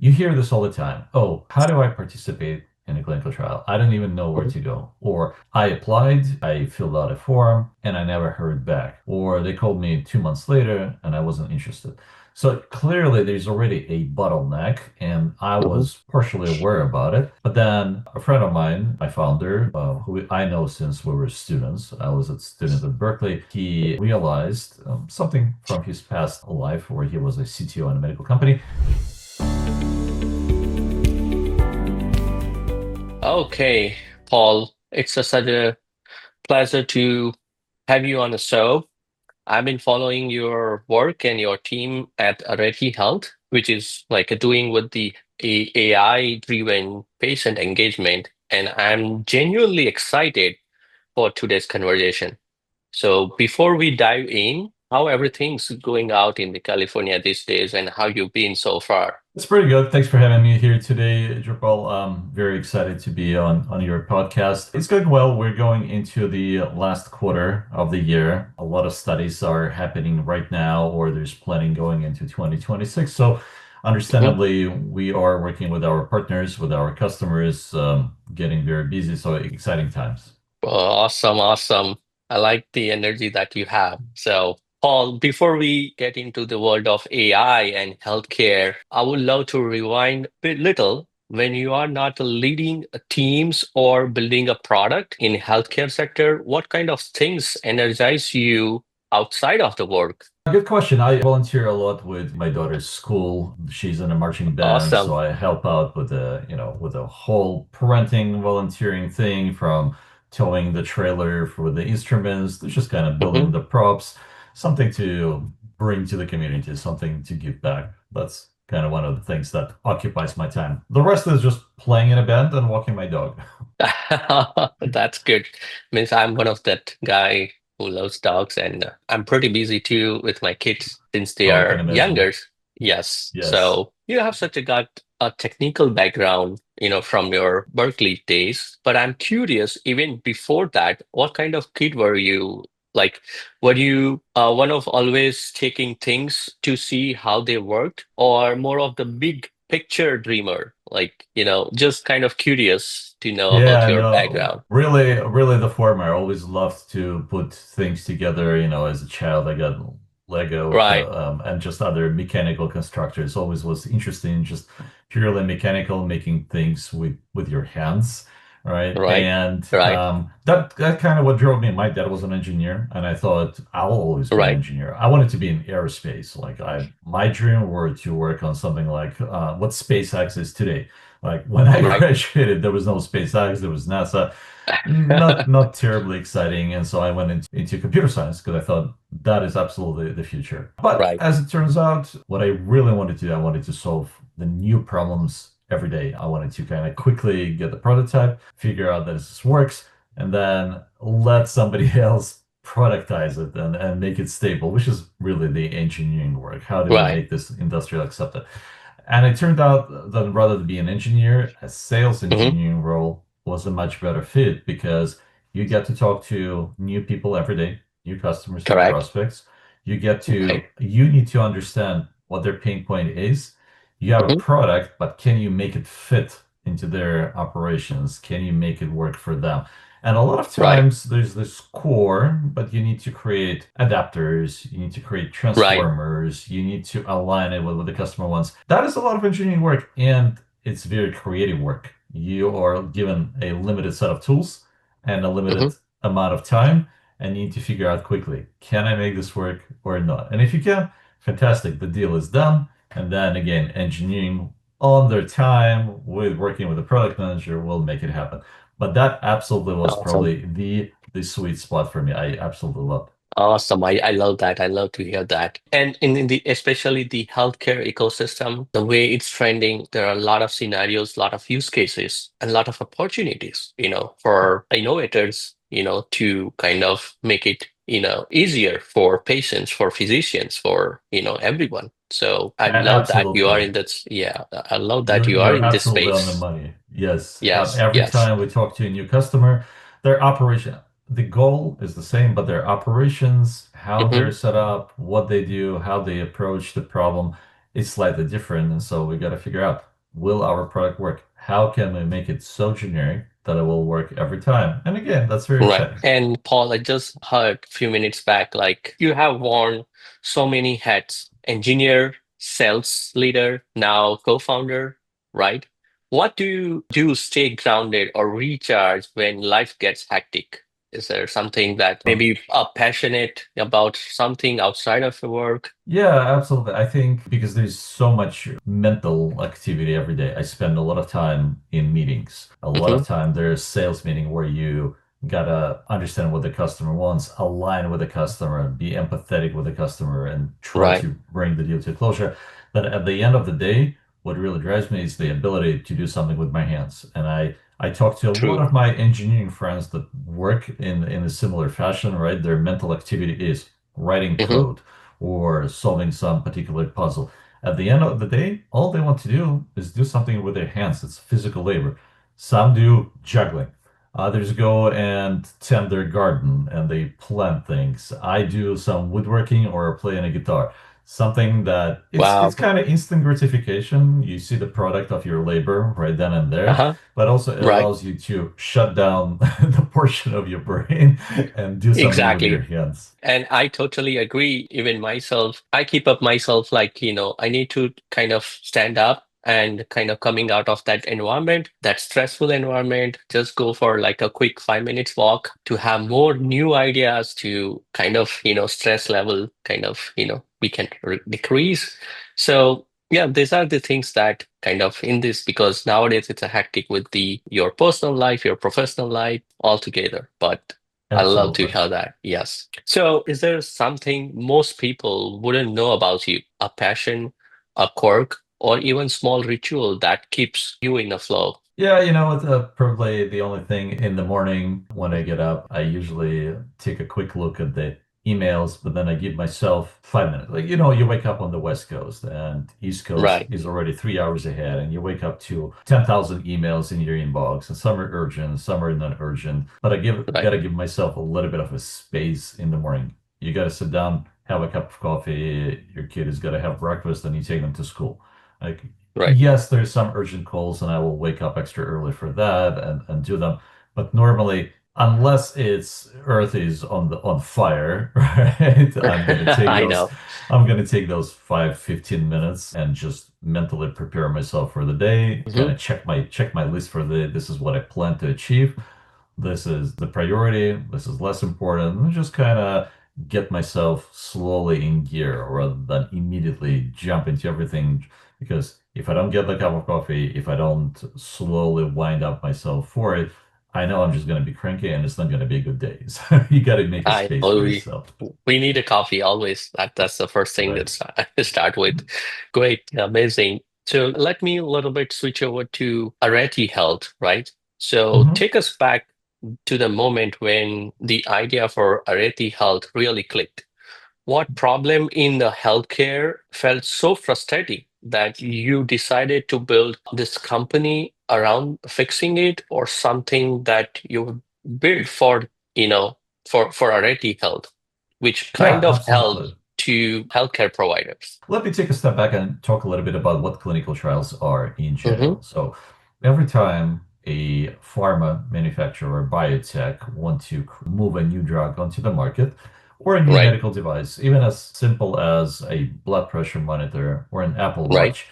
you hear this all the time. Oh, how do I participate in a clinical trial? I don't even know where Mhm. to go. Or I applied, I filled out a form, and I never heard back. Or they called me 2 months later and I wasn't interested. So clearly there's already a bottleneck, and I Mhm. was partially aware about it. But then a friend of mine, my founder, who I know since we were students, I was a student at Berkeley, he realized something from his past life where he was a CTO in a medical company. Okay, Paul, such a pleasure to have you on the show. I've been following your work and your team at Areti Health, which is like doing with the AI-driven patient engagement, and I'm genuinely excited for today's conversation. So before we dive in, how everything's going out in the California these days and how you've been so far? It's pretty good. Thanks for having me here today, Drupal. I'm very excited to be on your podcast. It's going well. We're going into the last quarter of the year. A lot of studies are happening right now, or there's planning going into 2026. So, Mhm. understandably, we are working with our partners, with our customers, getting very busy. So, exciting times. Awesome, awesome. I like the energy that you have. So, Paul, before we get into the world of AI and healthcare, I would love to rewind a bit little. When you are not leading teams or building a product in healthcare sector, what kind of things energize you outside of the work? Good question. I volunteer a lot with my daughter's school. She's in a marching band, so Awesome. I help out with with the whole parenting volunteering thing, from towing the trailer for the instruments to just kind of building Mhm. the props, something to bring to the community, something to give back. That's kind of one of the things that occupies my time. The rest is just playing in a band and walking my dog. That's good. Means I'm one of that guy who loves dogs, and I'm pretty busy too with my kids since they Oh, I can are imagine. younger. Yes. Yes. So you have such a got a technical background, from your Berkeley days. But I'm curious, even before that, what kind of kid were you? Like, were you one of always taking things to see how they worked, or more of the big picture dreamer? Like, just kind of curious to know about Yeah, your no, background. really the former. I always loved to put things together. As a child, I got Lego Right, and just other mechanical constructors. Always was interesting, just purely mechanical, making things with your hands, right? right, And right, that kind of what drove me. My dad was an engineer, and I thought I'll always be an right, engineer. I wanted to be in aerospace. Like my dream were to work on something like what SpaceX is today. Like when I right. graduated, there was no SpaceX, there was NASA. Not terribly exciting, and so I went into computer science because I thought that is absolutely the future. But Right, as it turns out, what I really wanted to do, I wanted to solve the new problems every day. I wanted to kind of quickly get the prototype, figure out that this works, and then let somebody else productize it and make it stable, which is really the engineering work. How do we right. make this industrial accepted? And it turned out that rather than be an engineer, a sales Hmm. engineering role was a much better fit because you get to talk to new people every day, new customers, new Correct. prospects. Right. You need to understand what their pain point is. You have a Hmm. product, but can you make it fit into their operations? Can you make it work for them? And a lot of Right, times there's this core, but you need to create adapters, you need to create right. transformers, you need to align it with what the customer wants. That is a lot of engineering work, and it's very creative work. You are given a limited set of tools and a Hmm. limited amount of time, and you need to figure out quickly, can I make this work or not? And if you can, fantastic, the deal is done. And then again, engineering on their time with working with the product manager will make it happen. But that absolutely was Awesome. probably the sweet spot for me. I absolutely loved. Awesome. I love that. I love to hear that. And in the especially the healthcare ecosystem, the way it's trending, there are a lot of scenarios, a lot of use cases, and a lot of opportunities, for innovators, to kind of make it, easier for patients, for physicians, for, everyone. So I love that you are Absolutely. in that. Yeah, I love that You're you are you're in this absolutely on the space. money. Yes. Yes, Every yes. time we talk to a new customer, their operation, the goal is the same, but their operations, how Hmm. they're set up, what they do, how they approach the problem is slightly different. And so we got to figure out. will our product work? How can we make it so generic that it will work every time? And again, that's very Right. exciting. And Paul, I just heard a few minutes back, like you have worn so many hats, engineer, sales leader, now co-founder, right? What do you do to stay grounded or recharge when life gets hectic? Is there something that maybe you are passionate about something outside of your work? Yeah, absolutely. I think because there's so much mental activity every day, I spend a lot of time in meetings. A lot Hmm. of time there's sales meeting where you gotta understand what the customer wants, align with the customer, be empathetic with the customer, and try Right. to bring the deal to closure. But at the end of the day, what really drives me is the ability to do something with my hands. And I talk to a lot True. of my engineering friends that work in a similar fashion, right? Their mental activity is writing Hmm. code or solving some particular puzzle. At the end of the day, all they want to do is do something with their hands. It's physical labor. Some do juggling. Others go and tend their garden and they plant things. I do some woodworking or play on a guitar. Something that it's Wow. kind of instant gratification. You see the product of your labor right then and there, Uh-huh. but also it Right. allows you to shut down the portion of your brain and do something with your Exactly. hands. And I totally agree. Even myself, I keep up myself like, I need to kind of stand up and kind of coming out of that environment, that stressful environment, just go for like a quick 5 minutes walk to have more new ideas to kind of, stress level kind of, we can decrease. So yeah, these are the things that kind of in this because nowadays it's a hectic with your personal life, your professional life all together. But I love to Absolutely. hear that. Yes. So, is there something most people wouldn't know about you? A passion, a quirk, or even small ritual that keeps you in a flow? Yeah, it's probably the only thing in the morning when I get up. I usually take a quick look at the emails, but then I give myself 5 minutes. Like, you wake up on the West Coast and East Coast Right. is already 3 hours ahead, and you wake up to 10,000 emails in your inbox, and some are urgent, some are not urgent. But Right. gotta give myself a little bit of a space in the morning. You gotta sit down, have a cup of coffee, your kid has gotta have breakfast, and you take them to school. Like, Right. yes, there's some urgent calls, and I will wake up extra early for that and do them. But normally, unless it's Earth is on fire, right? I know. I'm gonna take those 5, 15 minutes and just mentally prepare myself for the day, kind Hmm. of check my list for this is what I plan to achieve. This is the priority. This is less important. And just kind of get myself slowly in gear rather than immediately jump into everything. Because if I don't get the cup of coffee, if I don't slowly wind up myself for it, I know I'm just going to be cranky and it's not going to be a good day. So you got to make a I space know for we yourself. we need a coffee always. That's the first thing Right. that I start with. Great, amazing. So let me a little bit switch over to Areti Health, right? So Mhm. take us back to the moment when the idea for Areti Health really clicked. What problem in the healthcare felt so frustrating that you decided to build this company around fixing it, or something that you built you know, for Areti Health, which Yeah, kind of helps absolutely. to healthcare providers? Let me take a step back and talk a little bit about what clinical trials are in Hmm. general. So, every time a pharma manufacturer or biotech want to move a new drug onto the market or a new Right, medical device, even as simple as a blood pressure monitor or an Apple right. Watch,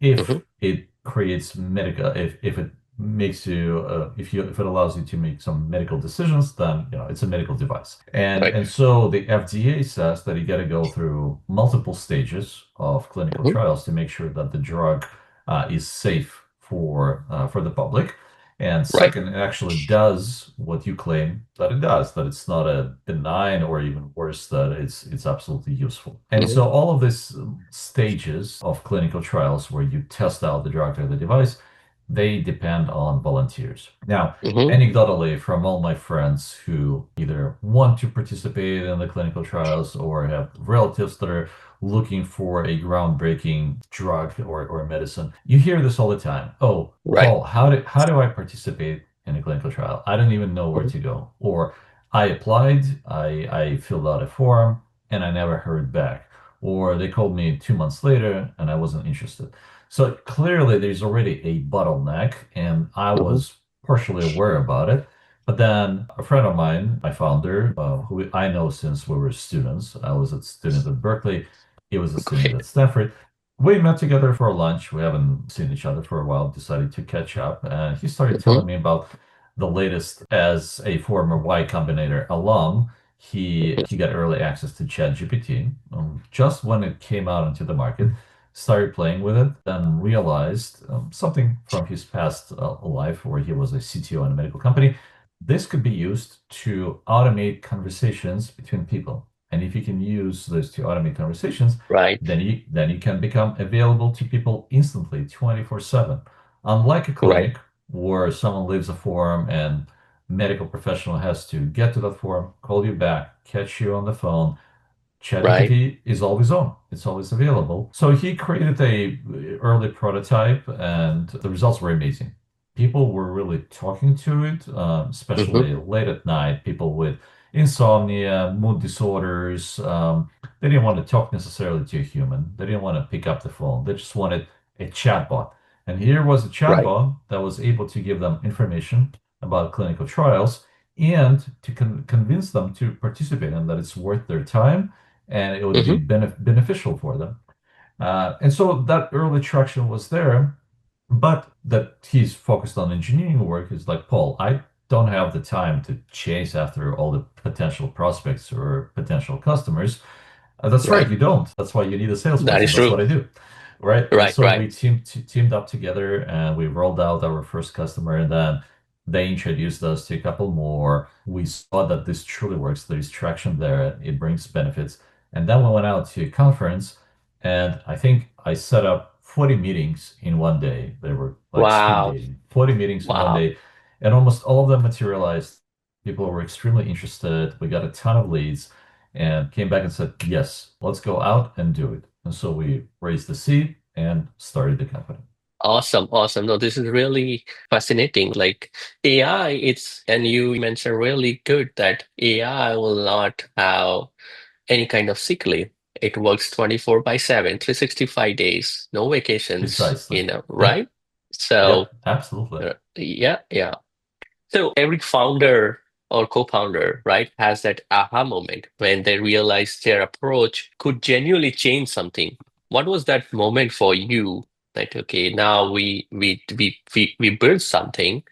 Hmm. if it creates medical if it makes you if it allows you to make some medical decisions, then it's a medical device. and Right. and so the FDA says that you got to go through multiple stages of clinical Hmm. trials to make sure that the drug is safe for the public. And Right. second, it actually does what you claim that it does, that it's not a benign, or even worse, that it's absolutely useful. And Hmm. so all of these stages of clinical trials where you test out the drug or the device, they depend on volunteers. Now, Hmm. anecdotally, from all my friends who either want to participate in the clinical trials or have relatives that are looking for a groundbreaking drug or medicine, you hear this all the time. Oh, Right. Paul, how do I participate in a clinical trial? I don't even know where Mhm. to go. Or I applied, I filled out a form, and I never heard back. Or they called me 2 months later and I wasn't interested. So clearly there's already a bottleneck, and I Hmm. was partially aware about it. But then a friend of mine, my founder, who I know since we were students, I was a student at Berkeley, he was a student Great. at Stanford. We met together for lunch. We haven't seen each other for a while, decided to catch up, and he started Hmm. telling me about the latest. As a former Y Combinator alum, he got early access to ChatGPT just when it came out into the market, started playing with it, then realized something from his past life where he was a CTO in a medical company. This could be used to automate conversations between people. And if you can use this to automate conversations, Right. then you can become available to people instantly, 24/7. Unlike a Right. clinic where someone leaves a form and medical professional has to get to that form, call you back, catch you on the phone, Right. ChatGPT is always on. It's always available. So he created a early prototype, and the results were amazing. People were really talking to it, Hmm. especially late at night. People with insomnia, mood disorders. They didn't want to talk necessarily to a human. They didn't want to pick up the phone. They just wanted a chatbot. And here was a Right. chatbot that was able to give them information about clinical trials and to convince them to participate and that it's worth their time and it would be Hmm. beneficial for them. And so that early traction was there, but that he's focused on engineering work is like, Paul, I don't have the time to chase after all the potential prospects or potential customers. That's right, Right. you don't. That's why you need a That salesperson. is That's true. what I do. Right. And Right. so Right. we teamed up together and we rolled out our first customer. And then they introduced us to a couple more. We saw that this truly works. There's traction there. It brings benefits. And then we went out to a conference, and I think I set up 40 meetings in one day. They were like speed Wow. dating, 40 meetings in one Wow. day. And almost all of them materialized. People were extremely interested. We got a ton of leads and came back and said, yes, let's go out and do it. And so we raised the seed and started the company. Awesome. Awesome. No, this is really fascinating. Like AI, and you mentioned really good that AI will not have any kind of sick leave. It works 24 by 7, 365 days, no vacations, Precisely. Yep. right? So, Yep. Absolutely. yeah, yeah. So every founder or co-founder, right, has that aha moment when they realize their approach could genuinely change something. What was that moment for you? That okay, now we built something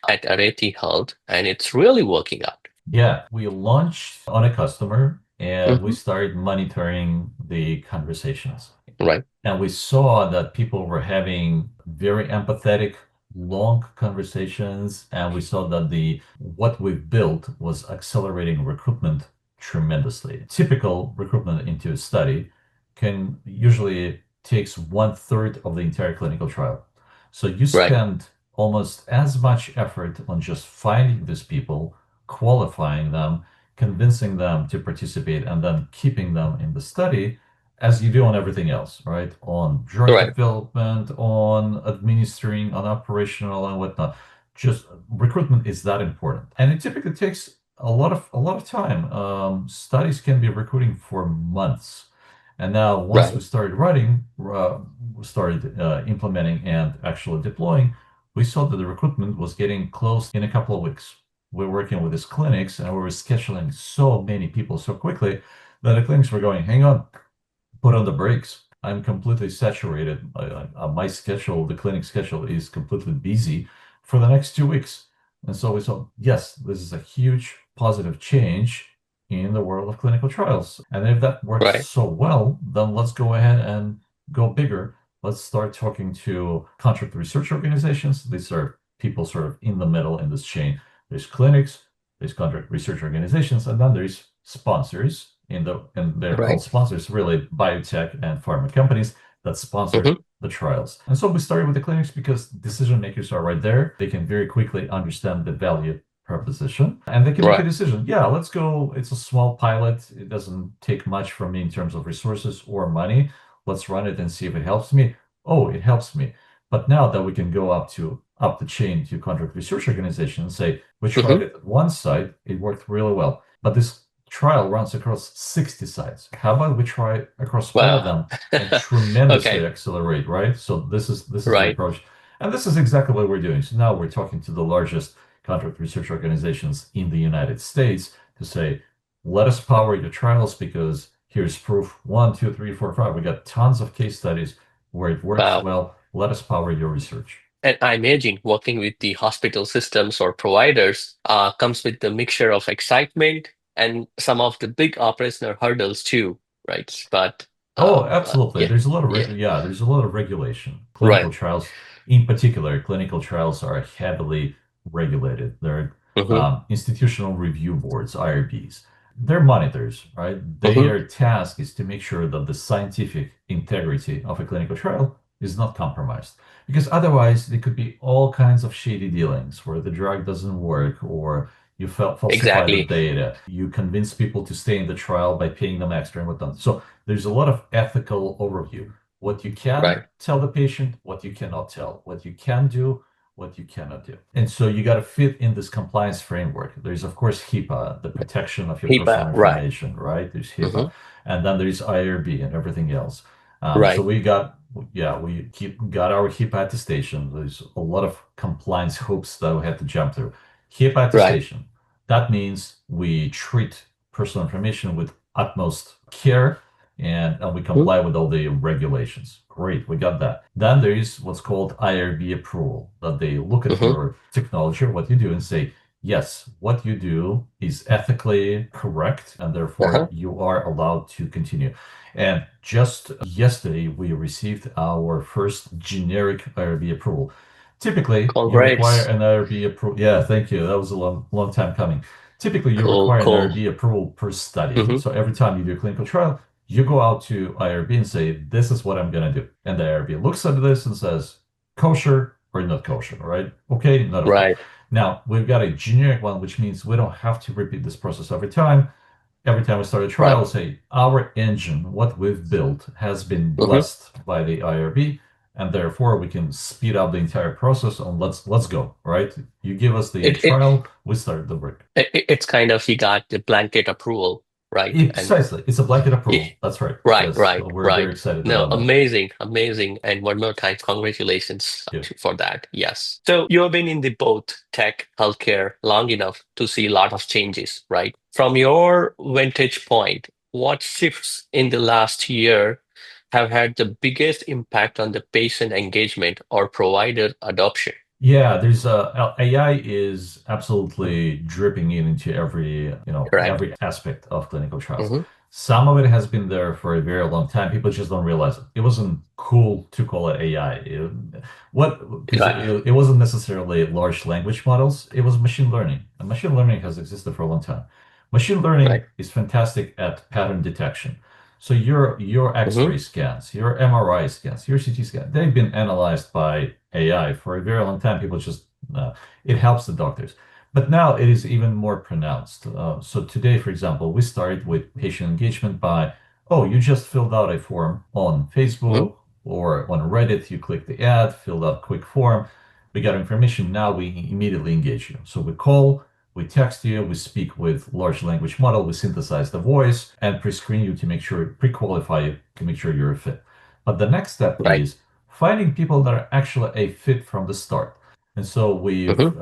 at Areti Health, and it's really working out. Yeah. We launched on a customer and we Hmm. started monitoring the conversations. Right, And we saw that people were having very empathetic, long conversations, and we saw that the what we've built was accelerating recruitment tremendously. Typical recruitment into a study can usually takes 1/3 of the entire clinical trial. So you right, spend almost as much effort on just finding these people, qualifying them, convincing them to participate, and then keeping them in the study as you do on everything else, right? On drug right, development, on administering, on operational and whatnot. Just recruitment is that important, and it typically takes a lot of time. Studies can be recruiting for months, and now once we right, started we started implementing and actually deploying, we saw that the recruitment was getting close in a couple of weeks. We're working with these clinics, and we were scheduling so many people so quickly that the clinics were going, hang on, put on the brakes. I'm completely saturated. My schedule, the clinic schedule, is completely busy for the next 2 weeks. And so we saw, yes, this is a huge positive change in the world of clinical trials. And if that works right. so well, then let's go ahead and go bigger. Let's start talking to contract research organizations. These are people sort of in the middle in this chain. There's clinics, there's contract research organizations, and then there's sponsors and they're called Right. sponsors, really biotech and pharma companies that sponsor Hmm. the trials. And so we started with the clinics because decision makers are right there. They can very quickly understand the value proposition and they can make a Right. decision. Yeah, let's go. It's a small pilot. It doesn't take much from me in terms of resources or money. Let's run it and see if it helps me. Oh, it helps me. But now that we can go up the chain to contract research organizations and say, we tried Hmm. it at one site, it worked really well. But this trial runs across 60 sites. How about we try across all of Wow. them and tremendously Okay. accelerate, right? So this is the Right. approach. And this is exactly what we're doing. So now we're talking to the largest contract research organizations in the United States to say, let us power your trials because here's proof one, two, three, four, five. We got tons of case studies where it works Wow. well. Let us power your research. And I imagine working with the hospital systems or providers comes with the mixture of excitement and some of the big operational hurdles too, right? But Oh, absolutely. yeah, There's a lot of yeah, yeah, there's a lot of regulation. right. Clinical trials, in particular, clinical trials are heavily regulated. They're Mm-hmm, institutional review boards, IRBs. They're monitors, right? mm-hmm, Their task is to make sure that the scientific integrity of a clinical trial is not compromised. Because otherwise, there could be all kinds of shady dealings where the drug doesn't work or you falsify the exactly. data. You convince people to stay in the trial by paying them extra and whatnot. So there's a lot of ethical overview. What you can Right. tell the patient, what you cannot tell, what you can do, what you cannot do. And so you got to fit in this compliance framework. There's, of course, HIPAA, the protection of your personal HIPAA, right. information, right? There's Mm-hmm, HIPAA. And then there's IRB and everything else. So right, we got, yeah, got our HIPAA attestation. There's a lot of compliance hoops that we had to jump through. HIPAA right, attestation. That means we treat personal information with utmost care and we mm-hmm, comply with all the regulations. Great, we got that. Then there is what's called IRB approval, that they look at mm-hmm, your technology or what you do and say, yes, what you do is ethically correct, and therefore uh-huh. you are allowed to continue. And just yesterday, we received our first generic IRB approval. Typically, you require Congrats. an IRB approval. Yeah, thank you. That was a long time coming. Typically, you Cool, require an cool. IRB approval per study. Mm-hmm, So every time you do a clinical trial, you go out to IRB and say, this is what I'm going to do. And the IRB looks at this and says, kosher or not kosher, right? Okay, not okay. right, Now, we've got a generic one, which means we don't have to repeat this process every time. Every time we start a right. trial, say, our engine, what we've built, has been Mm-hmm. blessed by the IRB, and therefore we can speed up the entire process and let's go, right? You give us the It, it, trial, we start the work. it's kind of you got the blanket approval, right? And Precisely. It's a blanket yeah, approval. That's right. right, Yes, right, we're very right. excited No, about that. amazing, amazing. And one more time, congratulations Yeah. for that. Yes. So you have been in the both tech, healthcare long enough to see a lot of changes, right? From your vantage point, what shifts in the last year have had the biggest impact on the patient engagement or provider adoption? Yeah, there's AI is absolutely dripping in into Correct. every aspect of clinical trials. Mm-hmm. Some of it has been there for a very long time. People just don't realize it. It wasn't cool to call it AI. Because Yeah, it wasn't necessarily large language models. It was machine learning. And machine learning has existed for a long time. Machine learning right. is fantastic at pattern detection. So your Mm-hmm. X-ray scans, your MRI scans, your CT scan, they've been analyzed by AI for a very long time. People just it helps the doctors, but now it is even more pronounced. So today, for example, we started with patient engagement by, oh, you just filled out a form on Mm-hmm. Facebook or on Reddit. You click the ad, filled out quick form. We got information. Now we immediately engage you. So we call, we text you, we speak with large language model, we synthesize the voice and pre-screen you to make sure, pre-qualify you to make sure you're a fit. But the next step Right. is finding people that are actually a fit from the start. And so we've Mm-hmm.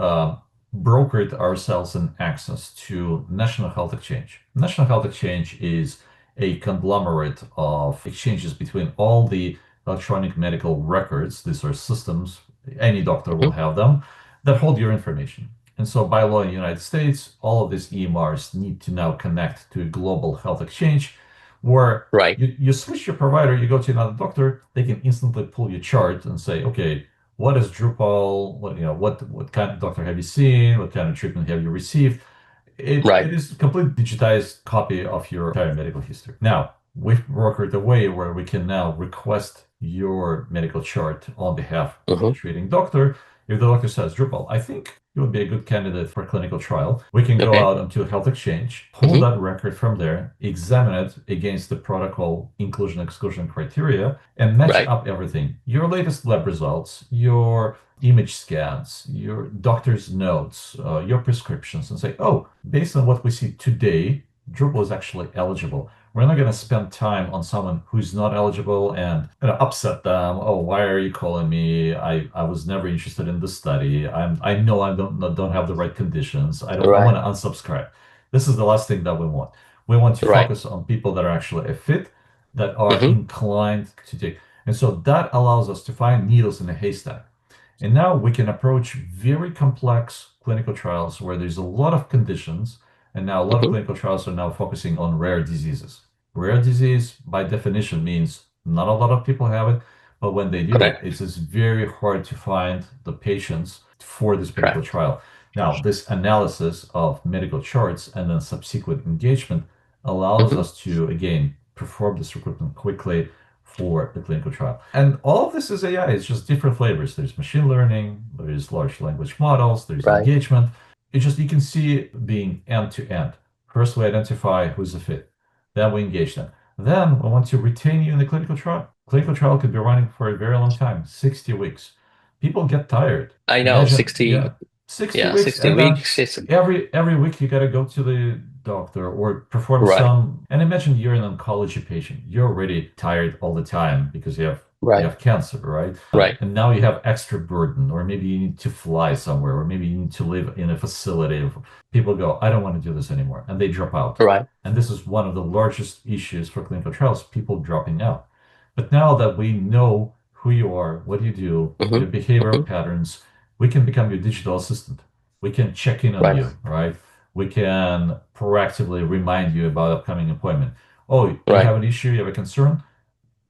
brokered ourselves an access to National Health Exchange. National Health Exchange is a conglomerate of exchanges between all the electronic medical records. These are systems, any doctor will Mm-hmm. have them, that hold your information. And so by law in the United States, all of these EMRs need to now connect to a global health exchange where Right. you switch your provider, you go to another doctor, they can instantly pull your chart and say, okay, what is Drupal? What kind of doctor have you seen? What kind of treatment have you received? Right. It is a complete digitized copy of your entire medical history. Now, we've brokered a way where we can now request your medical chart on behalf of the Mm-hmm. treating doctor. If the doctor says, Drupal, I think you would be a good candidate for a clinical trial, we can go Okay. out onto Health Exchange, pull Mm-hmm. that record from there, examine it against the protocol inclusion exclusion criteria, and match Right. up everything. Your latest lab results, your image scans, your doctor's notes, your prescriptions, and say, oh, based on what we see today, Drupal is actually eligible. We're not going to spend time on someone who's not eligible and upset them. Oh, why are you calling me? I was never interested in the study. I know I don't have the right conditions. I want Right. to unsubscribe. This is the last thing that we want. We want to Right. focus on people that are actually a fit, that are Hmm. inclined to take. And so that allows us to find needles in a haystack. And now we can approach very complex clinical trials where there's a lot of conditions. And now a lot of Hmm. clinical trials are now focusing on rare diseases. Rare disease, by definition, means not a lot of people have it, but when they do, Correct. it's just very hard to find the patients for this particular Correct. trial. Now, this analysis of medical charts and then subsequent engagement allows Hmm. us to, again, perform this recruitment quickly for the clinical trial. And all of this is AI. It's just different flavors. There's machine learning, there's large language models, there's Right. engagement. It's just you can see it being end to end. First, we identify who's a fit. Then we engage them. Then we want to retain you in the clinical trial. Clinical trial could be running for a very long time, 60 weeks. People get tired. I know, Imagine, 60, yeah, 60 yeah, weeks, 60 and then weeks is every week you got to go to the doctor or perform right. some. And imagine you're an oncology patient. You're already tired all the time because you Right. have cancer, right? Right. And now you have extra burden, or maybe you need to fly somewhere, or maybe you need to live in a facility. People go, I don't want to do this anymore, and they drop out. Right. And this is one of the largest issues for clinical trials, people dropping out. But now that we know who you are, what you do, Hmm. your behavioral Hmm. patterns, we can become your digital assistant. We can check in on Right. you, right? We can proactively remind you about upcoming appointment. Oh, you Right. have an issue, you have a concern?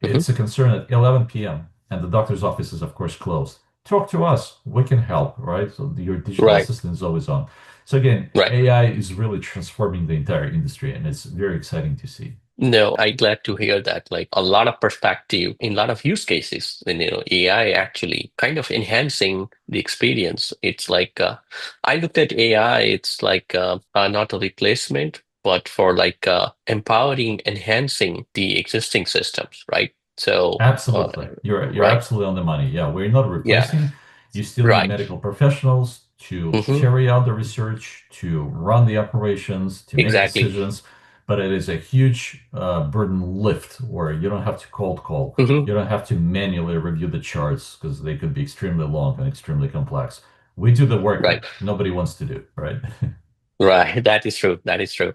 Hmm. It's a concern at 11 p.m. and the doctor's office is, of course, closed. Talk to us. We can help, right? So your digital Right. assistant is always on. So again, Right. AI is really transforming the entire industry, and it's very exciting to see. No, I'm glad to hear that. Like a lot of perspective in a lot of use cases, and AI actually kind of enhancing the experience. It's like I looked at AI. It's like not a replacement, but for like empowering, enhancing the existing systems, right? So, Absolutely. You're right, absolutely on the money. Yeah, we're not yeah, replacing. You still need right, medical professionals to hmm, carry out the research, to run the operations, to make exactly, decisions, but it is a huge burden lift where you don't have to cold call. hmm, You don't have to manually review the charts because they could be extremely long and extremely complex. We do the work right, that nobody wants to do, right? right. That is true. That is true.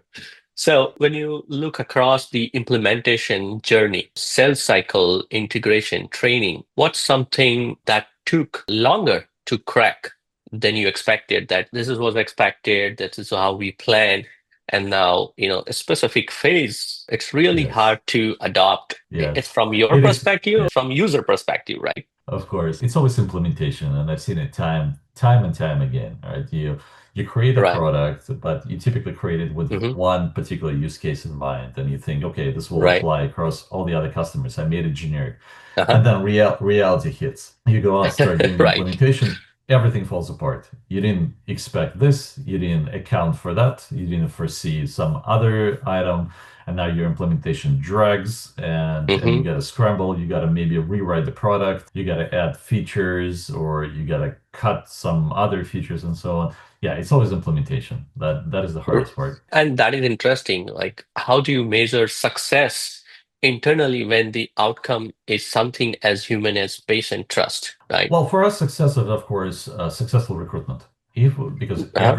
So when you look across the implementation journey, sales cycle, integration, training, what's something that took longer to crack than you expected? That this is what expected, this is how we planned, and now, a specific phase, it's really Yes. hard to adopt. It's Yes. from your It is. perspective, from user perspective, right? Of course, it's always implementation, and I've seen it time and time again, right? You create a Right. product, but you typically create it with Hmm. one particular use case in mind, and you think, okay, this will Right. apply across all the other customers. I made it generic. Uh-huh. And then reality hits. You go out, start doing the Right. implementation, everything falls apart. You didn't expect this, you didn't account for that, you didn't foresee some other item, and now your implementation drags and you Hmm. gotta scramble, you gotta maybe rewrite the product, you gotta add features, or you gotta cut some other features and so on. Yeah, it's always implementation. That is the hardest part. And that is interesting. Like, how do you measure success internally when the outcome is something as human as patient trust, right? Well, for us, success is, of course, successful recruitment. If because Uh-huh.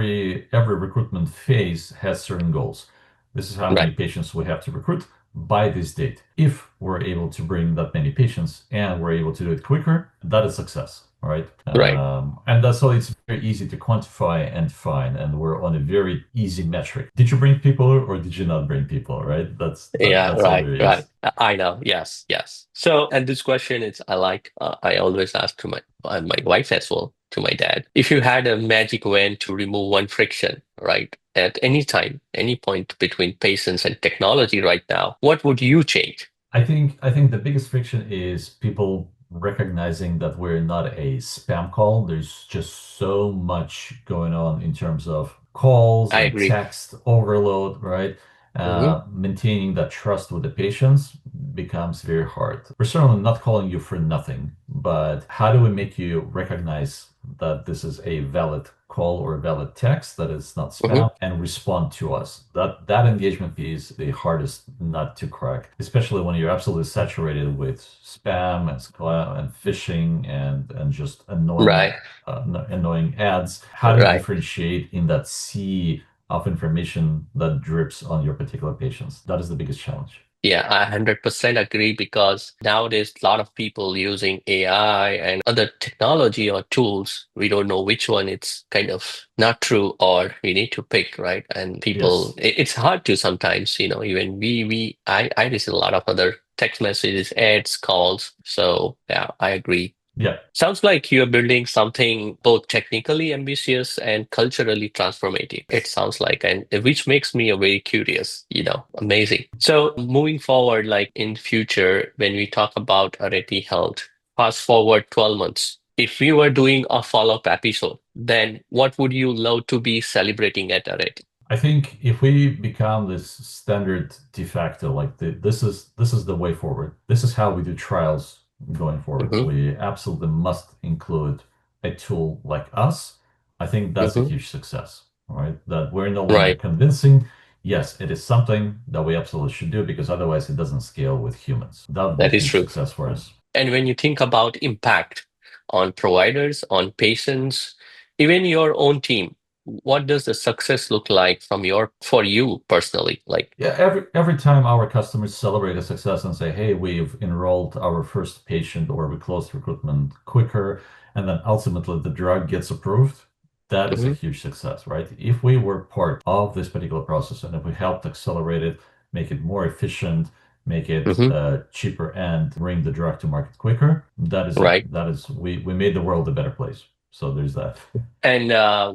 every recruitment phase has certain goals. This is how many Right, patients we have to recruit by this date. If we're able to bring that many patients and we're able to do it quicker, that is success. All right. right. And that's so it's very easy to quantify and define, and we're on a very easy metric. Did you bring people or did you not bring people? Right. Yeah, That's all right, there right. is. I know. Yes, yes. So, and this question is, I always ask to my wife as well, to my dad. If you had a magic wand to remove one friction, right, at any time, any point between patients and technology right now, what would you change? I think the biggest friction is people recognizing that we're not a spam call. There's just so much going on in terms of calls I and agree. text overload, right? Hmm. Maintaining that trust with the patients becomes very hard. We're certainly not calling you for nothing, but how do we make you recognize that this is a valid call or valid text that is not Hmm. spam and respond to us. That engagement piece is the hardest nut to crack, especially when you're absolutely saturated with spam and phishing and just Right, annoying ads. How do you right. differentiate in that sea of information that drips on your particular patients? That is the biggest challenge. Yeah, I 100% agree because nowadays a lot of people using AI and other technology or tools. We don't know which one it's kind of not true or we need to pick, right? And people, Yes. it's hard to sometimes, even I receive a lot of other text messages, ads, calls. So yeah, I agree. Yeah. Sounds like you're building something both technically ambitious and culturally transformative. It sounds like, and which makes me very curious, amazing. So moving forward, like in future, when we talk about Areti Health, fast forward 12 months, if we were doing a follow-up episode, then what would you love to be celebrating at Areti? I think if we become this standard de facto, like this is the way forward. This is how we do trials going forward. Hmm. We absolutely must include a tool like us. I think that's a Hmm. huge success, all right? That we're no longer Right, convincing. Yes, it is something that we absolutely should do because otherwise it doesn't scale with humans. That would be a that is huge true. success for us. And when you think about impact on providers, on patients, even your own team, what does the success look like for you personally? Like, Yeah, every time our customers celebrate a success and say, "Hey, we've enrolled our first patient or we closed recruitment quicker," and then ultimately the drug gets approved, that is a mhm, huge success, right? If we were part of this particular process and if we helped accelerate it, make it more efficient, make it mhm, cheaper, and bring the drug to market quicker, that is it. right. That is we made the world a better place. So there's that. And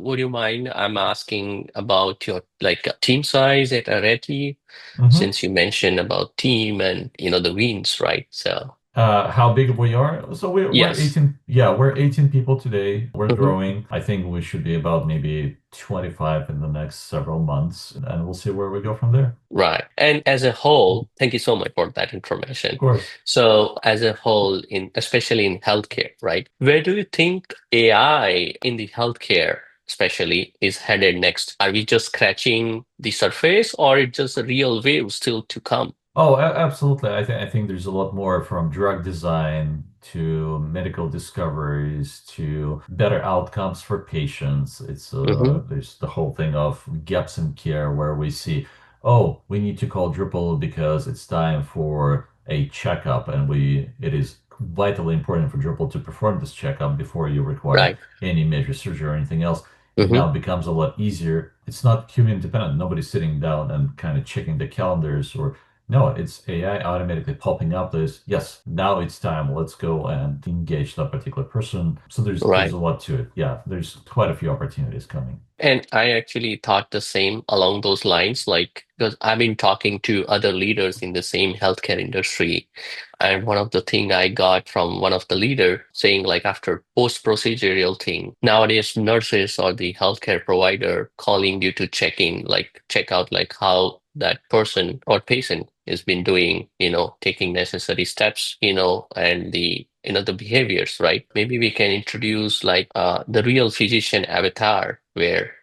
would you mind? I'm asking about your like team size at Areti, Mhm. since you mentioned about team and the wins, right? So How big we are? So we're yes. 18. Yeah, we're 18 people today. We're Mhm. growing. I think we should be about maybe 25 in the next several months, and we'll see where we go from there. Right. And as a Of whole, thank you so much for that information. course. So, as a whole, especially in healthcare, right? Where do you think AI in the healthcare, especially, is headed next? Are we just scratching the surface, or it's just a real wave still to come? Oh, absolutely. I think there's a lot more from drug design to medical discoveries to better outcomes for patients. It's Hmm. there's the whole thing of gaps in care where we see, oh, we need to call Drupal because it's time for a checkup, and it is vitally important for Drupal to perform this checkup before you require Right. any major surgery or anything else. It Hmm. now becomes a lot easier. It's not human dependent. Nobody's sitting down and kind of checking the calendars or no, it's AI automatically popping up this, yes, now it's time. Let's go and engage that particular person. So there's Right. a lot to it. Yeah, there's quite a few opportunities coming. And I actually thought the same along those lines, like, because I've been talking to other leaders in the same healthcare industry. And one of the thing I got from one of the leader saying like after post-procedural thing, nowadays nurses or the healthcare provider calling you to check in, like check out like how that person or patient has been doing, taking necessary steps, and the behaviors, right? Maybe we can introduce like the real physician avatar where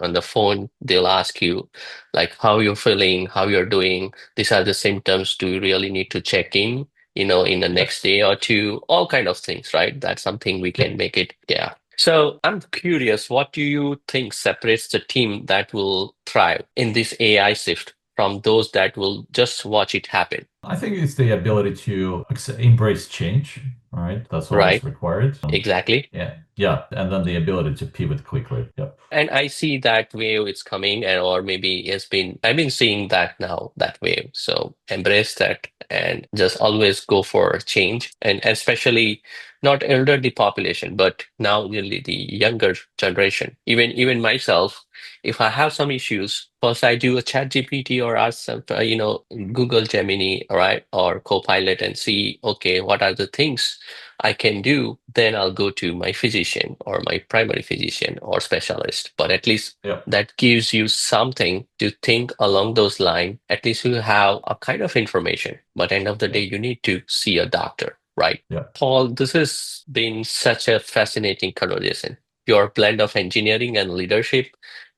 on the phone they'll ask you like how you're feeling, how you're doing, these are the symptoms, do you really need to check in the next Yes. day or two, all kind of things, right? That's something we Yeah. can make it. Yeah. So I'm curious, what do you think separates the team that will thrive in this AI shift from those that will just watch it happen? I think it's the ability to embrace change. All right. That's always Right. required. Exactly. Yeah. Yeah. And then the ability to pivot quickly. Yep. And I see that wave is coming, and or maybe I've been seeing that now, that wave. So embrace that and just always go for change. And especially not elderly population, but now really the younger generation. Even myself, if I have some issues, first I do a chat GPT or ask some, Google Gemini, right, or Copilot and see, okay, what are the things I can do, then I'll go to my physician or my primary physician or specialist. But at least Yep. that gives you something to think along those lines. At least you have a kind of information. But end of the day, Yep. you need to see a doctor, right? Yep. Paul, this has been such a fascinating conversation. your blend of engineering and leadership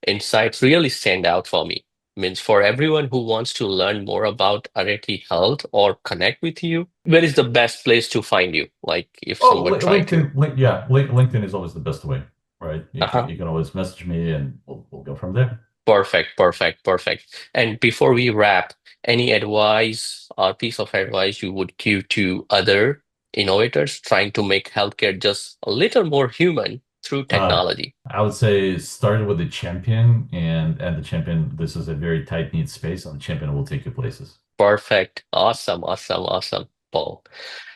insights really stand out for me. Means for everyone who wants to learn more about Areti Health or connect with you, where is the best place to find you? Like if Oh, someone try to. LinkedIn, LinkedIn is always the best way, right? Uh-huh. You can always message me, and we'll go from there. Perfect, perfect, perfect. And before we wrap, any advice or piece of advice you would give to other innovators trying to make healthcare just a little more human through Uh, technology? I would say start with the champion, and the champion. This is a very tight knit space, and the champion will take you places. Perfect. Awesome, awesome, awesome, Paul.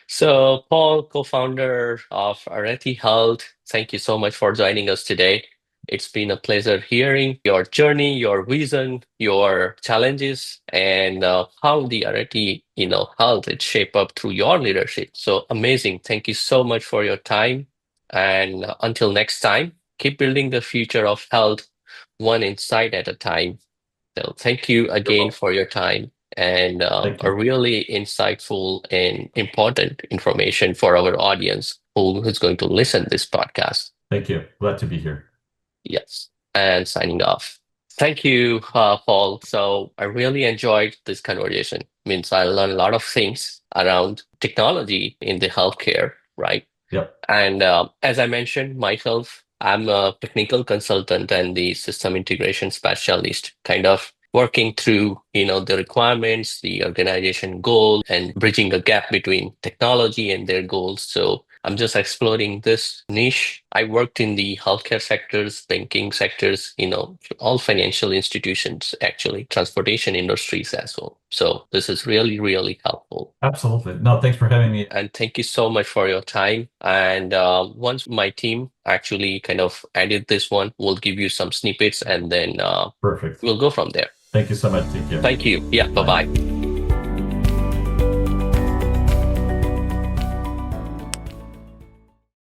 So, Paul, co-founder of Areti Health, thank you so much for joining us today. It's been a pleasure hearing your journey, your vision, your challenges, and how the Areti, health it shape up through your leadership. So amazing. Thank you so much for your time. And until next time, keep building the future of health one insight at a time. So thank you You're again welcome. for your time and Thank a you. really insightful and important information for our audience who's going to listen this podcast. Thank you. Glad to be here. Yes, and signing off. Thank you, Paul. So I really enjoyed this conversation. Means I learned a lot of things around technology in the healthcare, right? Yep. And as I mentioned, myself, I'm a technical consultant and the system integration specialist, kind of working through, the requirements, the organization goal, and bridging a gap between technology and their goals. So I'm just exploring this niche. I worked in the healthcare sectors, banking sectors, all financial institutions, actually, transportation industries as well. So this is really, really helpful. Absolutely. No, thanks for having me. And thank you so much for your time. And once my team actually kind of edit this one, we'll give you some snippets and then Perfect. we'll go from there. Thank you so much. Take care. Thank you. Yeah, bye Bye. bye.